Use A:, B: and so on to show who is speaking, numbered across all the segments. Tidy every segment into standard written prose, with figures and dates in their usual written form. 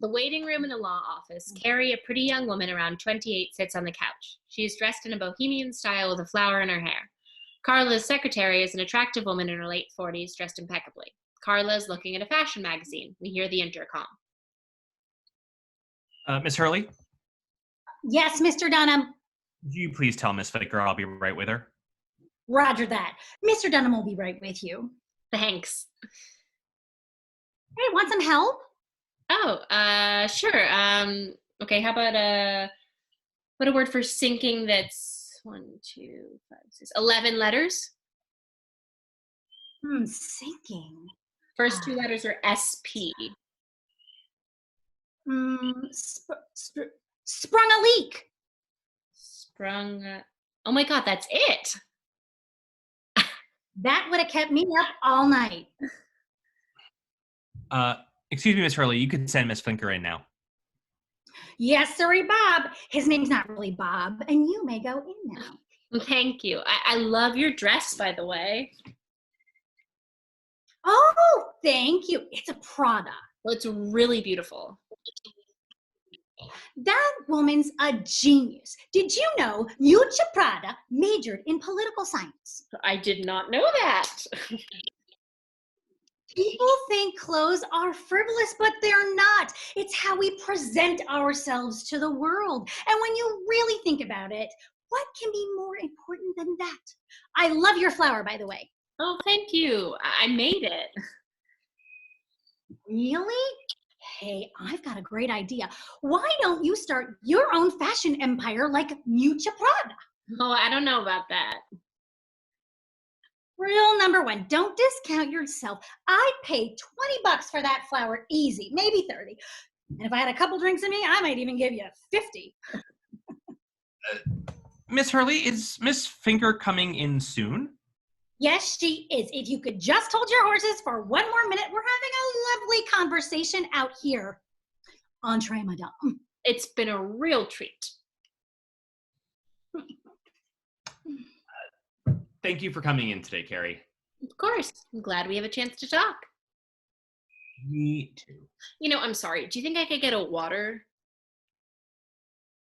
A: The waiting room in the law office. Carrie, a pretty young woman around 28, sits on the couch. She is dressed in a bohemian style with a flower in her hair. Carla's secretary is an attractive woman in her late 40s, dressed impeccably. Carla is looking at a fashion magazine. We hear the intercom.
B: Miss Hurley?
C: Yes, Mr. Dunham.
B: Would you please tell Miss Finker I'll be right with her?
C: Roger that. Mr. Dunham will be right with you.
A: Thanks.
C: Hey, want some help?
A: Oh, sure. Okay, how about what a word for sinking that's 1, 2, 5, 6, 11 letters?
C: Sinking.
A: First two letters are SP.
C: Sprung a leak.
A: Oh my God, that's it.
C: That would have kept me up all night.
B: Excuse me, Miss Hurley, you can send Miss Finker in now.
C: Yes, sorry, Bob. His name's not really Bob, and you may go in now.
A: Thank you. I love your dress, by the way.
C: Oh, thank you. It's a Prada.
A: Well, it's really beautiful.
C: That woman's a genius. Did you know Yucha Prada majored in political science?
A: I did not know that.
C: People think clothes are frivolous, but they're not. It's how we present ourselves to the world. And when you really think about it, what can be more important than that? I love your flower, by the way.
A: Oh, thank you. I made it.
C: Really? Hey, I've got a great idea. Why don't you start your own fashion empire like Mucha Prada?
A: Oh, I don't know about that.
C: Rule number 1, don't discount yourself. I'd pay $20 for that flower easy, maybe 30. And if I had a couple drinks in me, I might even give you 50.
B: Miss Hurley, is Miss Finker coming in soon?
C: Yes, she is. If you could just hold your horses for one more minute, we're having a lovely conversation out here. Entree, madame.
A: It's been a real treat.
B: Thank you for coming in today, Carrie.
A: Of course. I'm glad we have a chance to talk.
B: Me too.
A: You know, I'm sorry. Do you think I could get a water?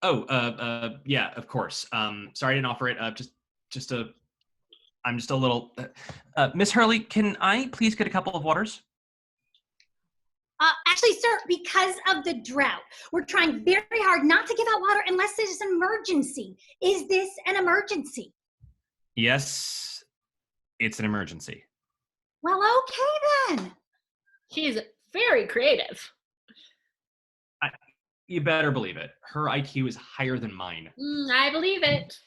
B: Oh, yeah, of course. Sorry I didn't offer it. I'm just a little... Miss Hurley, can I please get a couple of waters?
C: Actually, sir, because of the drought, we're trying very hard not to give out water unless there's an emergency. Is this an emergency?
B: Yes, it's an emergency.
C: Well, okay then.
A: She's very creative.
B: You better believe it. Her IQ is higher than mine.
A: I believe it.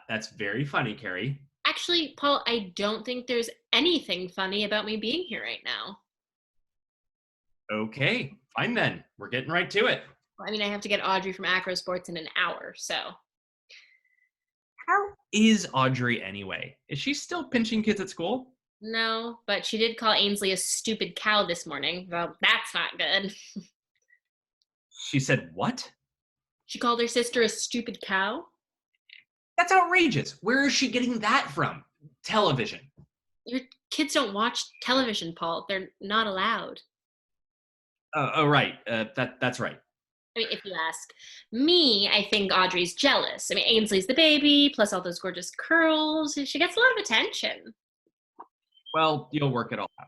B: That's very funny, Carrie.
A: Actually, Paul, I don't think there's anything funny about me being here right now.
B: Okay, fine then. We're getting right to it.
A: I mean, I have to get Audrey from Acro Sports in an hour, so.
B: How is Audrey anyway? Is she still pinching kids at school?
A: No, but she did call Ainsley a stupid cow this morning. Well, that's not good.
B: She said what?
A: She called her sister a stupid cow?
B: That's outrageous. Where is she getting that from? Television.
A: Your kids don't watch television, Paul. They're not allowed.
B: Right. That's right.
A: I mean, if you ask me, I think Audrey's jealous. I mean, Ainsley's the baby, plus all those gorgeous curls. She gets a lot of attention.
B: Well, you'll work it all out.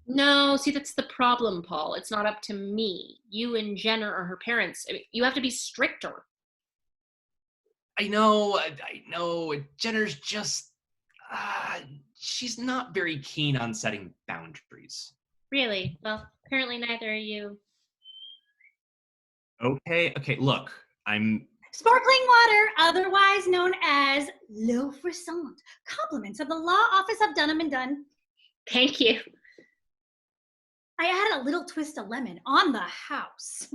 A: No, see, that's the problem, Paul. It's not up to me. You and Jenna are her parents. I mean, you have to be stricter.
B: I know. Jenner's just... she's not very keen on setting boundaries.
A: Really? Well, apparently neither are you.
B: Okay, look, I'm...
C: Sparkling water, otherwise known as l'eau frisante. Compliments of the Law Office of Dunham and Dunn.
A: Thank you.
C: I added a little twist of lemon on the house.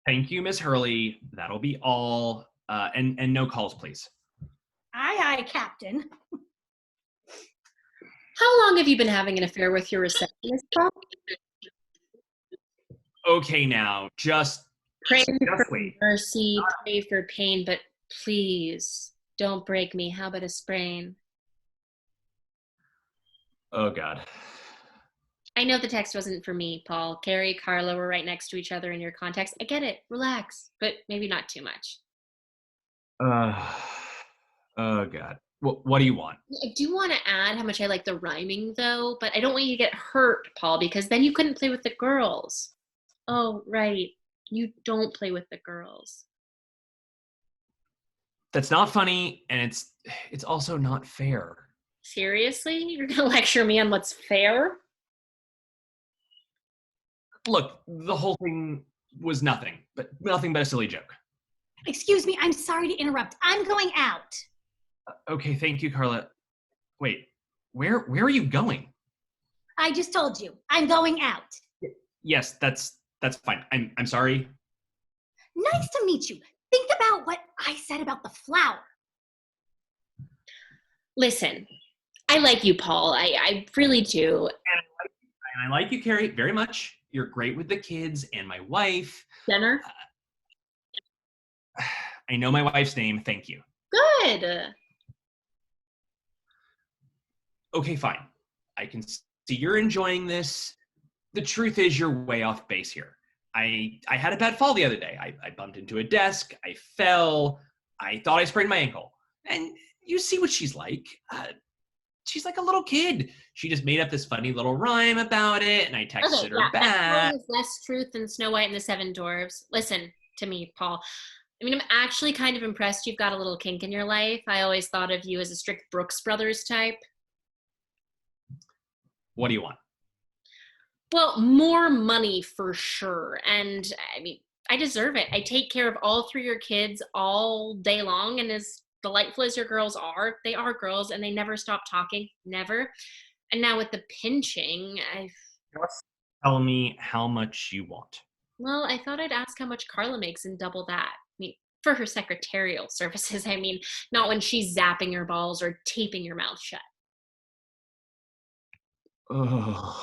B: Thank you, Miss Hurley. That'll be all. And no calls, please.
C: Aye, Captain.
A: How long have you been having an affair with your receptionist, Paul?
B: Okay, now, just
A: Pray for
B: wait.
A: mercy, pray for pain, but please don't break me. How about a sprain?
B: Oh, God.
A: I know the text wasn't for me, Paul. Carrie, Carla were right next to each other in your context. I get it. Relax, but maybe not too much.
B: Uh, oh God. What do you want?
A: I do want to add how much I like the rhyming, though, but I don't want you to get hurt, Paul, because then you couldn't play with the girls. Oh, right. You don't play with the girls.
B: That's not funny, and it's also not fair.
A: Seriously? You're going to lecture me on what's fair?
B: Look, the whole thing was nothing but a silly joke.
C: Excuse me, I'm sorry to interrupt. I'm going out.
B: Okay, thank you, Carla. Wait, where are you going?
C: I just told you, I'm going out.
B: Yes, that's fine. I'm sorry.
C: Nice to meet you. Think about what I said about the flower.
A: Listen, I like you, Paul. I really do.
B: And I like you, Carrie, very much. You're great with the kids and my wife.
A: Jenner?
B: I know my wife's name. Thank you.
A: Good.
B: Okay, fine. I can see you're enjoying this. The truth is you're way off base here. I had a bad fall the other day. I bumped into a desk. I fell. I thought I sprained my ankle. And you see what she's like. She's like a little kid. She just made up this funny little rhyme about it, and I texted her back.
A: That is less truth than Snow White and the Seven Dwarfs. Listen to me, Paul. I mean, I'm actually kind of impressed you've got a little kink in your life. I always thought of you as a strict Brooks Brothers type.
B: What do you want?
A: Well, more money for sure. And I mean, I deserve it. I take care of all three of your kids all day long. And as delightful as your girls are, they are girls and they never stop talking. Never. And now with the pinching,
B: Just tell me how much you want.
A: well, I thought I'd ask how much Carla makes and double that. I mean, for her secretarial services, I mean, not when she's zapping your balls or taping your mouth shut.
B: Ugh.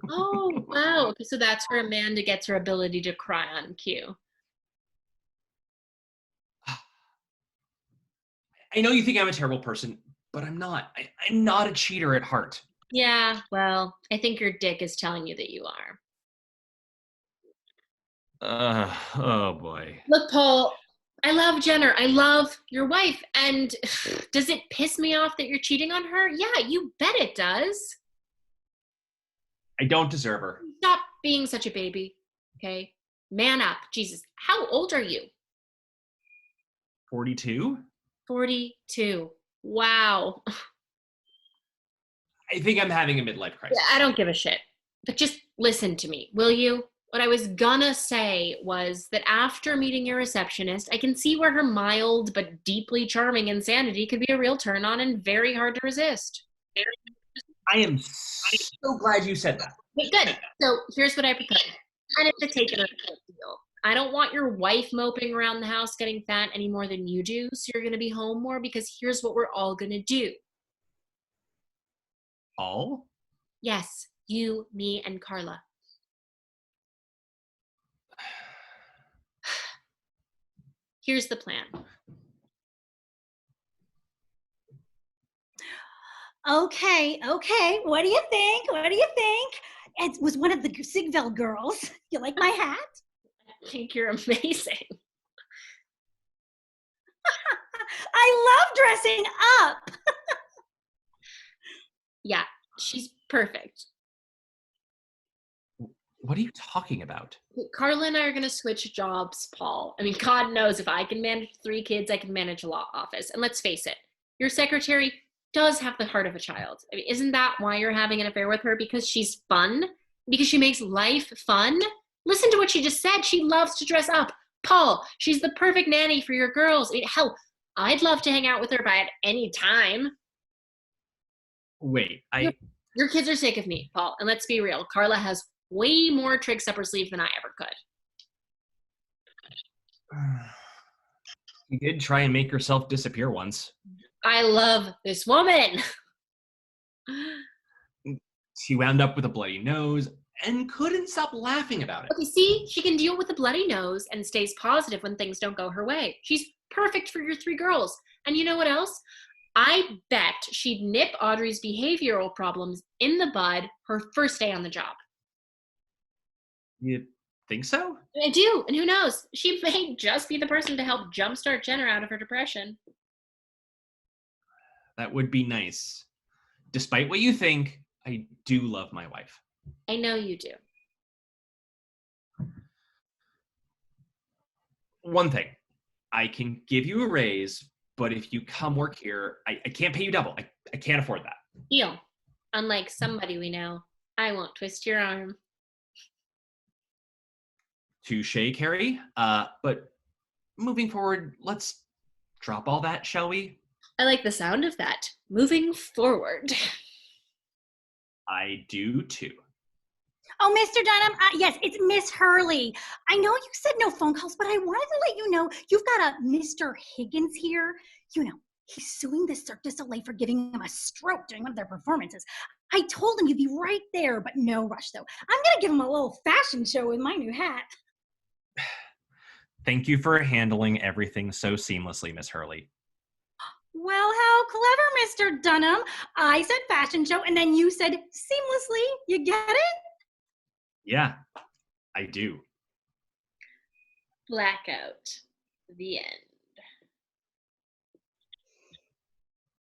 A: Oh, wow. Okay, so that's where Amanda gets her ability to cry on cue.
B: I know you think I'm a terrible person, but I'm not. I'm not a cheater at heart.
A: Yeah, well, I think your dick is telling you that you are.
B: Oh boy.
A: Look, Paul, I love Jenner. I love your wife. And does it piss me off that you're cheating on her? Yeah, you bet it does.
B: I don't deserve her.
A: Stop being such a baby, okay? Man up. Jesus, how old are you?
B: 42?
A: 42. Wow.
B: I think I'm having a midlife crisis.
A: I don't give a shit. But just listen to me, will you? What I was gonna say was that after meeting your receptionist, I can see where her mild but deeply charming insanity could be a real turn on and very hard to resist.
B: I am so glad you said that.
A: Okay, good. So here's what I propose. Kind of to take it as a deal. I don't want your wife moping around the house getting fat any more than you do, so you're gonna be home more because here's what we're all gonna do.
B: All?
A: Yes, you, me, and Carla. Here's the plan.
C: Okay. What do you think? It was one of the Sigveld girls. You like my hat?
A: I think you're amazing.
C: I love dressing up.
A: Yeah, she's perfect.
B: What are you talking about?
A: Carla and I are going to switch jobs, Paul. I mean, God knows if I can manage 3 kids, I can manage a law office. And let's face it, your secretary does have the heart of a child. I mean, isn't that why you're having an affair with her? Because she's fun? Because she makes life fun? Listen to what she just said. She loves to dress up. Paul, she's the perfect nanny for your girls. I mean, hell, I'd love to hang out with her by at any time.
B: Wait,
A: Your kids are sick of me, Paul. And let's be real. Carla has way more tricks up her sleeve than I ever could.
B: You did try and make yourself disappear once.
A: I love this woman.
B: She wound up with a bloody nose and couldn't stop laughing about it.
A: Okay, see, she can deal with a bloody nose and stays positive when things don't go her way. She's perfect for your 3 girls. And you know what else? I bet she'd nip Audrey's behavioral problems in the bud her first day on the job.
B: You think so?
A: I do, and who knows? She may just be the person to help jumpstart Jenner out of her depression.
B: That would be nice. Despite what you think, I do love my wife.
A: I know you do.
B: One thing, I can give you a raise, but if you come work here, I can't pay you double. I can't afford that.
A: Deal. Unlike somebody we know, I won't twist your arm.
B: Touche, Carrie. But moving forward, let's drop all that, shall we?
A: I like the sound of that. Moving forward.
B: I do too.
C: Oh, Mr. Dunham, yes, it's Miss Hurley. I know you said no phone calls, but I wanted to let you know you've got a Mr. Higgins here. You know, he's suing the Cirque du Soleil for giving him a stroke during one of their performances. I told him you'd be right there, but no rush, though. I'm going to give him a little fashion show with my new hat.
B: Thank you for handling everything so seamlessly, Miss Hurley.
C: Well, how clever, Mr. Dunham. I said fashion show, and then you said seamlessly. You get it?
B: Yeah, I do.
A: Blackout. The end.